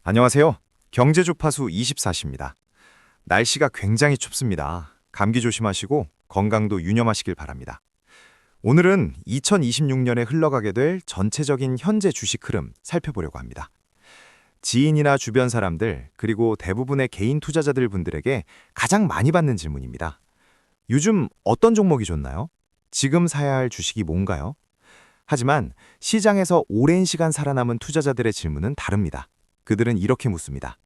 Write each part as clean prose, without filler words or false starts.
안녕하세요. 경제주파수 24시입니다. 날씨가 굉장히 춥습니다. 감기 조심하시고 건강도 유념하시길 바랍니다. 오늘은 2026년에 흘러가게 될 전체적인 현재 주식 흐름 살펴보려고 합니다. 지인이나 주변 사람들, 그리고 대부분의 개인 투자자들 분들에게 가장 많이 받는 질문입니다. 요즘 어떤 종목이 좋나요? 지금 사야 할 주식이 뭔가요? 하지만 시장에서 오랜 시간 살아남은 투자자들의 질문은 다릅니다. 그들은 이렇게 묻습니다.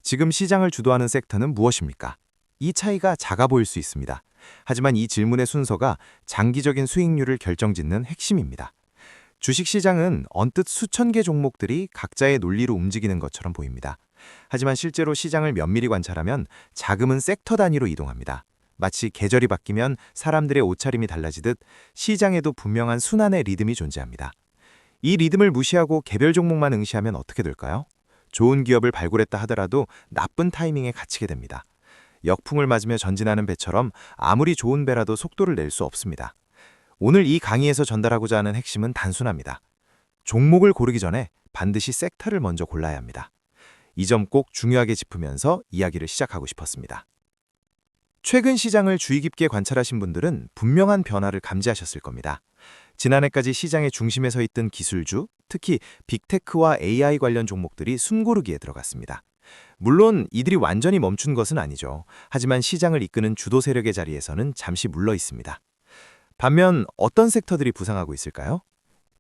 지금 시장을 주도하는 섹터는 무엇입니까? 이 차이가 작아 보일 수 있습니다. 하지만 이 질문의 순서가 장기적인 수익률을 결정짓는 핵심입니다. 주식시장은 언뜻 수천 개 종목들이 각자의 논리로 움직이는 것처럼 보입니다. 하지만 실제로 시장을 면밀히 관찰하면 자금은 섹터 단위로 이동합니다. 마치 계절이 바뀌면 사람들의 옷차림이 달라지듯 시장에도 분명한 순환의 리듬이 존재합니다. 이 리듬을 무시하고 개별 종목만 응시하면 어떻게 될까요? 좋은 기업을 발굴했다 하더라도 나쁜 타이밍에 갇히게 됩니다. 역풍을 맞으며 전진하는 배처럼 아무리 좋은 배라도 속도를 낼 수 없습니다. 오늘 이 강의에서 전달하고자 하는 핵심은 단순합니다. 종목을 고르기 전에 반드시 섹터를 먼저 골라야 합니다. 이 점 꼭 중요하게 짚으면서 이야기를 시작하고 싶었습니다. 최근 시장을 주의 깊게 관찰하신 분들은 분명한 변화를 감지하셨을 겁니다. 지난해까지 시장의 중심에 서 있던 기술주, 특히 빅테크와 AI 관련 종목들이 숨고르기에 들어갔습니다. 물론 이들이 완전히 멈춘 것은 아니죠. 하지만 시장을 이끄는 주도 세력의 자리에서는 잠시 물러 있습니다. 반면 어떤 섹터들이 부상하고 있을까요?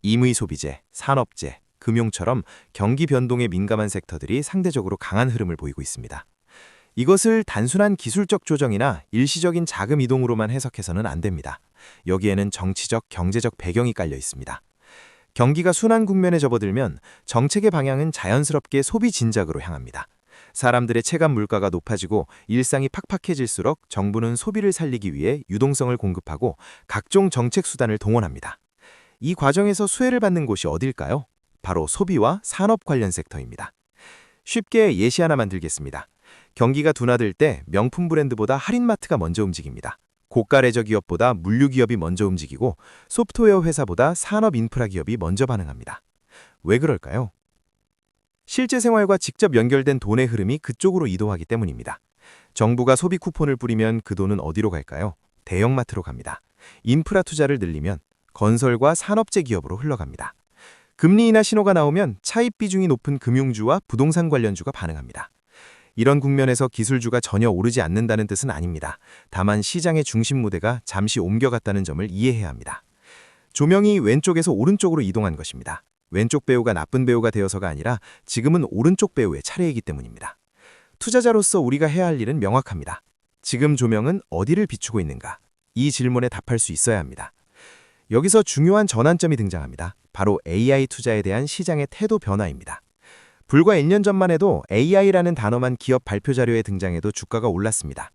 임의 소비재, 산업재, 금융처럼 경기 변동에 민감한 섹터들이 상대적으로 강한 흐름을 보이고 있습니다. 이것을 단순한 기술적 조정이나 일시적인 자금 이동으로만 해석해서는 안 됩니다. 여기에는 정치적, 경제적 배경이 깔려 있습니다. 경기가 순환 국면에 접어들면 정책의 방향은 자연스럽게 소비 진작으로 향합니다. 사람들의 체감 물가가 높아지고 일상이 팍팍해질수록 정부는 소비를 살리기 위해 유동성을 공급하고 각종 정책 수단을 동원합니다. 이 과정에서 수혜를 받는 곳이 어딜까요? 바로 소비와 산업 관련 섹터입니다. 쉽게 예시 하나만 들겠습니다. 경기가 둔화될 때 명품 브랜드보다 할인마트가 먼저 움직입니다. 고가 레저 기업보다 물류 기업이 먼저 움직이고 소프트웨어 회사보다 산업 인프라 기업이 먼저 반응합니다. 왜 그럴까요? 실제 생활과 직접 연결된 돈의 흐름이 그쪽으로 이동하기 때문입니다. 정부가 소비 쿠폰을 뿌리면 그 돈은 어디로 갈까요? 대형마트로 갑니다. 인프라 투자를 늘리면 건설과 산업재 기업으로 흘러갑니다. 금리 인하 신호가 나오면 차입 비중이 높은 금융주와 부동산 관련주가 반응합니다. 이런 국면에서 기술주가 전혀 오르지 않는다는 뜻은 아닙니다. 다만 시장의 중심 무대가 잠시 옮겨갔다는 점을 이해해야 합니다. 조명이 왼쪽에서 오른쪽으로 이동한 것입니다. 왼쪽 배우가 나쁜 배우가 되어서가 아니라 지금은 오른쪽 배우의 차례이기 때문입니다. 투자자로서 우리가 해야 할 일은 명확합니다. 지금 조명은 어디를 비추고 있는가? 이 질문에 답할 수 있어야 합니다. 여기서 중요한 전환점이 등장합니다. 바로 AI 투자에 대한 시장의 태도 변화입니다. 불과 1년 전만 해도 AI라는 단어만 기업 발표 자료에 등장해도 주가가 올랐습니다.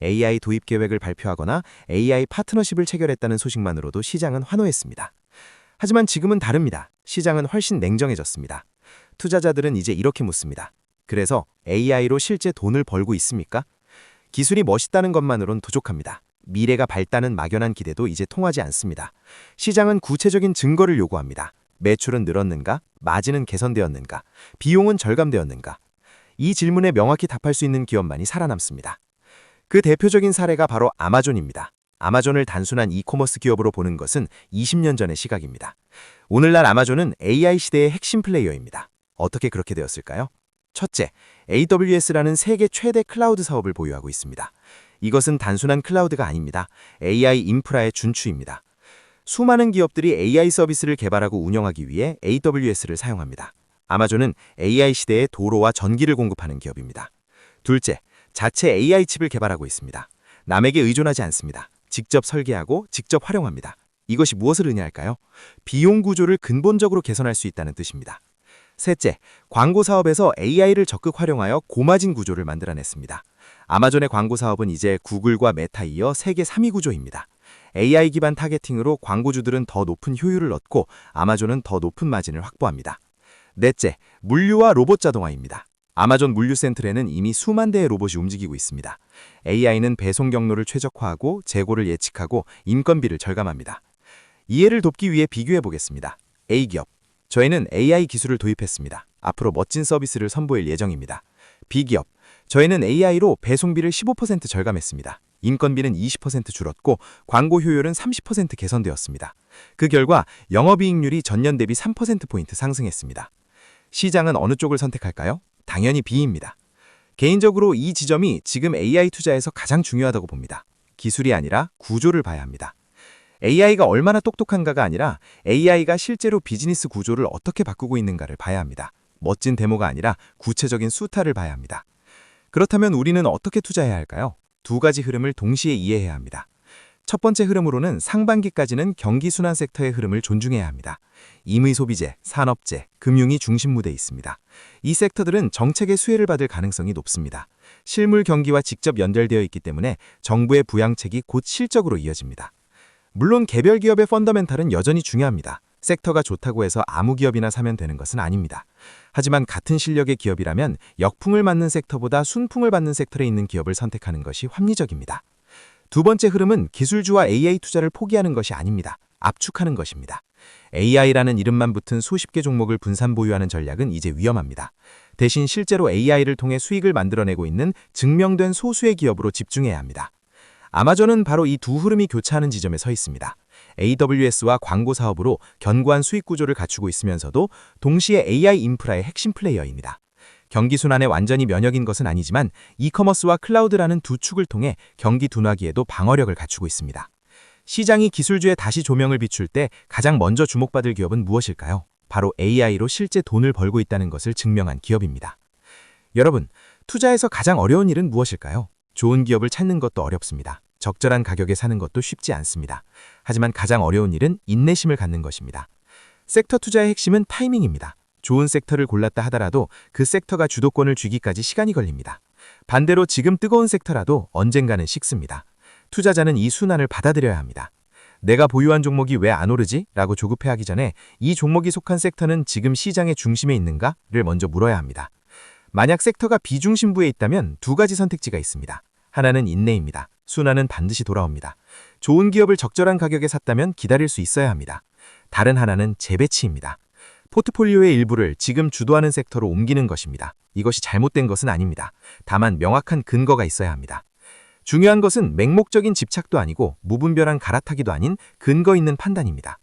AI 도입 계획을 발표하거나 AI 파트너십을 체결했다는 소식만으로도 시장은 환호했습니다. 하지만 지금은 다릅니다. 시장은 훨씬 냉정해졌습니다. 투자자들은 이제 이렇게 묻습니다. 그래서 AI로 실제 돈을 벌고 있습니까? 기술이 멋있다는 것만으론 부족합니다. 미래가 밝다는 막연한 기대도 이제 통하지 않습니다. 시장은 구체적인 증거를 요구합니다. 매출은 늘었는가? 마진은 개선되었는가? 비용은 절감되었는가? 이 질문에 명확히 답할 수 있는 기업만이 살아남습니다. 그 대표적인 사례가 바로 아마존입니다. 아마존을 단순한 이커머스 기업으로 보는 것은 20년 전의 시각입니다. 오늘날 아마존은 AI 시대의 핵심 플레이어입니다. 어떻게 그렇게 되었을까요? 첫째, AWS라는 세계 최대 클라우드 사업을 보유하고 있습니다. 이것은 단순한 클라우드가 아닙니다. AI 인프라의 준추입니다. 수많은 기업들이 AI 서비스를 개발하고 운영하기 위해 AWS를 사용합니다. 아마존은 AI 시대에 도로와 전기를 공급하는 기업입니다. 둘째, 자체 AI 칩을 개발하고 있습니다. 남에게 의존하지 않습니다. 직접 설계하고 직접 활용합니다. 이것이 무엇을 의미할까요? 비용 구조를 근본적으로 개선할 수 있다는 뜻입니다. 셋째, 광고 사업에서 AI를 적극 활용하여 고마진 구조를 만들어냈습니다. 아마존의 광고 사업은 이제 구글과 메타에 이어 세계 3위 구조입니다. AI 기반 타겟팅으로 광고주들은 더 높은 효율을 얻고 아마존은 더 높은 마진을 확보합니다. 넷째, 물류와 로봇 자동화입니다. 아마존 물류센터에는 이미 수만 대의 로봇이 움직이고 있습니다. AI는 배송 경로를 최적화하고 재고를 예측하고 인건비를 절감합니다. 이해를 돕기 위해 비교해 보겠습니다. A기업, 저희는 AI 기술을 도입했습니다. 앞으로 멋진 서비스를 선보일 예정입니다. B기업, 저희는 AI로 배송비를 15% 절감했습니다. 인건비는 20% 줄었고 광고 효율은 30% 개선되었습니다. 그 결과 영업이익률이 전년 대비 3%포인트 상승했습니다. 시장은 어느 쪽을 선택할까요? 당연히 B입니다. 개인적으로 이 지점이 지금 AI 투자에서 가장 중요하다고 봅니다. 기술이 아니라 구조를 봐야 합니다. AI가 얼마나 똑똑한가가 아니라 AI가 실제로 비즈니스 구조를 어떻게 바꾸고 있는가를 봐야 합니다. 멋진 데모가 아니라 구체적인 수타를 봐야 합니다. 그렇다면 우리는 어떻게 투자해야 할까요? 두 가지 흐름을 동시에 이해해야 합니다. 첫 번째 흐름으로는 상반기까지는 경기 순환 섹터의 흐름을 존중해야 합니다. 임의 소비재, 산업재, 금융이 중심 무대에 있습니다. 이 섹터들은 정책의 수혜를 받을 가능성이 높습니다. 실물 경기와 직접 연결되어 있기 때문에 정부의 부양책이 곧 실적으로 이어집니다. 물론 개별 기업의 펀더멘탈은 여전히 중요합니다. 섹터가 좋다고 해서 아무 기업이나 사면 되는 것은 아닙니다. 하지만 같은 실력의 기업이라면 역풍을 맞는 섹터보다 순풍을 받는 섹터에 있는 기업을 선택하는 것이 합리적입니다. 두 번째 흐름은 기술주와 AI 투자를 포기하는 것이 아닙니다. 압축하는 것입니다. AI라는 이름만 붙은 수십 개 종목을 분산 보유하는 전략은 이제 위험합니다. 대신 실제로 AI를 통해 수익을 만들어내고 있는 증명된 소수의 기업으로 집중해야 합니다. 아마존은 바로 이 두 흐름이 교차하는 지점에 서 있습니다. AWS와 광고 사업으로 견고한 수익 구조를 갖추고 있으면서도 동시에 AI 인프라의 핵심 플레이어입니다. 경기 순환에 완전히 면역인 것은 아니지만 이커머스와 클라우드라는 두 축을 통해 경기 둔화기에도 방어력을 갖추고 있습니다. 시장이 기술주에 다시 조명을 비출 때 가장 먼저 주목받을 기업은 무엇일까요? 바로 AI로 실제 돈을 벌고 있다는 것을 증명한 기업입니다. 여러분, 투자에서 가장 어려운 일은 무엇일까요? 좋은 기업을 찾는 것도 어렵습니다. 적절한 가격에 사는 것도 쉽지 않습니다. 하지만 가장 어려운 일은 인내심을 갖는 것입니다. 섹터 투자의 핵심은 타이밍입니다. 좋은 섹터를 골랐다 하더라도 그 섹터가 주도권을 쥐기까지 시간이 걸립니다. 반대로 지금 뜨거운 섹터라도 언젠가는 식습니다. 투자자는 이 순환을 받아들여야 합니다. 내가 보유한 종목이 왜 안 오르지? 라고 조급해하기 전에 이 종목이 속한 섹터는 지금 시장의 중심에 있는가?를 먼저 물어야 합니다. 만약 섹터가 비중심부에 있다면 두 가지 선택지가 있습니다. 하나는 인내입니다. 순환은 반드시 돌아옵니다. 좋은 기업을 적절한 가격에 샀다면 기다릴 수 있어야 합니다. 다른 하나는 재배치입니다. 포트폴리오의 일부를 지금 주도하는 섹터로 옮기는 것입니다. 이것이 잘못된 것은 아닙니다. 다만 명확한 근거가 있어야 합니다. 중요한 것은 맹목적인 집착도 아니고 무분별한 갈아타기도 아닌 근거 있는 판단입니다.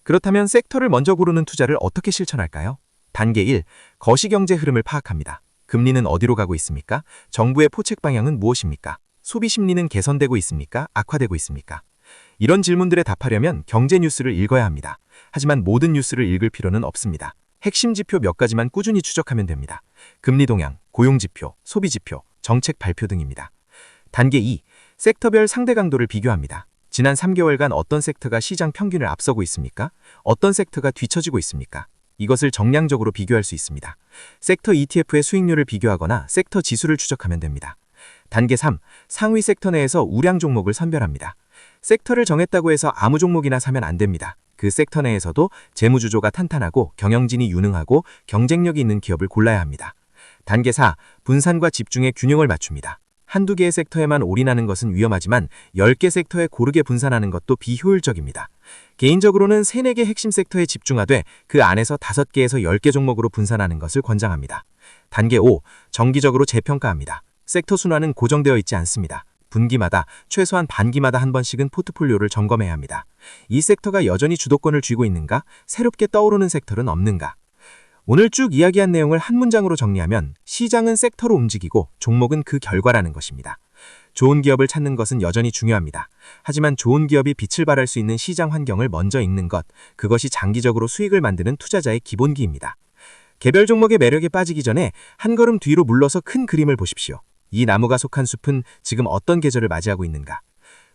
그렇다면 섹터를 먼저 고르는 투자를 어떻게 실천할까요? 단계 1. 거시경제 흐름을 파악합니다. 금리는 어디로 가고 있습니까? 정부의 포책 방향은 무엇입니까? 소비 심리는 개선되고 있습니까? 악화되고 있습니까? 이런 질문들에 답하려면 경제 뉴스를 읽어야 합니다. 하지만 모든 뉴스를 읽을 필요는 없습니다. 핵심 지표 몇 가지만 꾸준히 추적하면 됩니다. 금리 동향, 고용 지표, 소비 지표, 정책 발표 등입니다. 단계 2. 섹터별 상대 강도를 비교합니다. 지난 3개월간 어떤 섹터가 시장 평균을 앞서고 있습니까? 어떤 섹터가 뒤처지고 있습니까? 이것을 정량적으로 비교할 수 있습니다. 섹터 ETF의 수익률을 비교하거나 섹터 지수를 추적하면 됩니다. 단계 3. 상위 섹터 내에서 우량 종목을 선별합니다. 섹터를 정했다고 해서 아무 종목이나 사면 안 됩니다. 그 섹터 내에서도 재무주조가 탄탄하고 경영진이 유능하고 경쟁력이 있는 기업을 골라야 합니다. 단계 4. 분산과 집중의 균형을 맞춥니다. 한두 개의 섹터에만 올인하는 것은 위험하지만 10개 섹터에 고르게 분산하는 것도 비효율적입니다. 개인적으로는 3, 4개 핵심 섹터에 집중하되 그 안에서 5개에서 10개 종목으로 분산하는 것을 권장합니다. 단계 5. 정기적으로 재평가합니다. 섹터 순환은 고정되어 있지 않습니다. 분기마다 최소한 반기마다 한 번씩은 포트폴리오를 점검해야 합니다. 이 섹터가 여전히 주도권을 쥐고 있는가? 새롭게 떠오르는 섹터는 없는가? 오늘 쭉 이야기한 내용을 한 문장으로 정리하면 시장은 섹터로 움직이고 종목은 그 결과라는 것입니다. 좋은 기업을 찾는 것은 여전히 중요합니다. 하지만 좋은 기업이 빛을 발할 수 있는 시장 환경을 먼저 읽는 것, 그것이 장기적으로 수익을 만드는 투자자의 기본기입니다. 개별 종목의 매력에 빠지기 전에 한 걸음 뒤로 물러서 큰 그림을 보십시오. 이 나무가 속한 숲은 지금 어떤 계절을 맞이하고 있는가?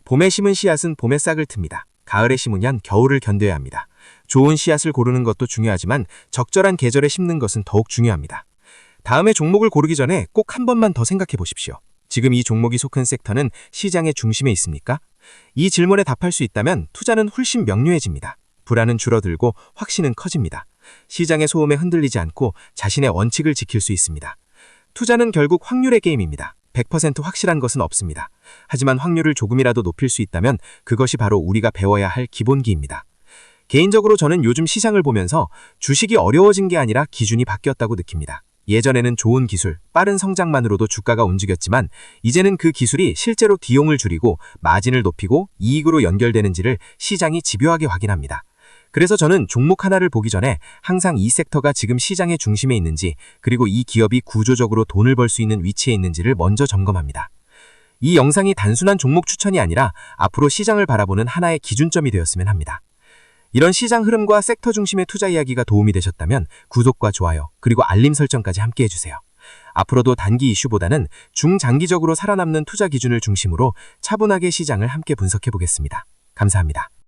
봄에 심은 씨앗은 봄에 싹을 틉니다. 가을에 심으면 겨울을 견뎌야 합니다. 좋은 씨앗을 고르는 것도 중요하지만 적절한 계절에 심는 것은 더욱 중요합니다. 다음에 종목을 고르기 전에 꼭 한 번만 더 생각해 보십시오. 지금 이 종목이 속한 섹터는 시장의 중심에 있습니까? 이 질문에 답할 수 있다면 투자는 훨씬 명료해집니다. 불안은 줄어들고 확신은 커집니다. 시장의 소음에 흔들리지 않고 자신의 원칙을 지킬 수 있습니다. 투자는 결국 확률의 게임입니다. 100% 확실한 것은 없습니다. 하지만 확률을 조금이라도 높일 수 있다면 그것이 바로 우리가 배워야 할 기본기입니다. 개인적으로 저는 요즘 시장을 보면서 주식이 어려워진 게 아니라 기준이 바뀌었다고 느낍니다. 예전에는 좋은 기술, 빠른 성장만으로도 주가가 움직였지만 이제는 그 기술이 실제로 비용을 줄이고 마진을 높이고 이익으로 연결되는지를 시장이 집요하게 확인합니다. 그래서 저는 종목 하나를 보기 전에 항상 이 섹터가 지금 시장의 중심에 있는지, 그리고 이 기업이 구조적으로 돈을 벌 수 있는 위치에 있는지를 먼저 점검합니다. 이 영상이 단순한 종목 추천이 아니라 앞으로 시장을 바라보는 하나의 기준점이 되었으면 합니다. 이런 시장 흐름과 섹터 중심의 투자 이야기가 도움이 되셨다면 구독과 좋아요, 그리고 알림 설정까지 함께 해주세요. 앞으로도 단기 이슈보다는 중장기적으로 살아남는 투자 기준을 중심으로 차분하게 시장을 함께 분석해 보겠습니다. 감사합니다.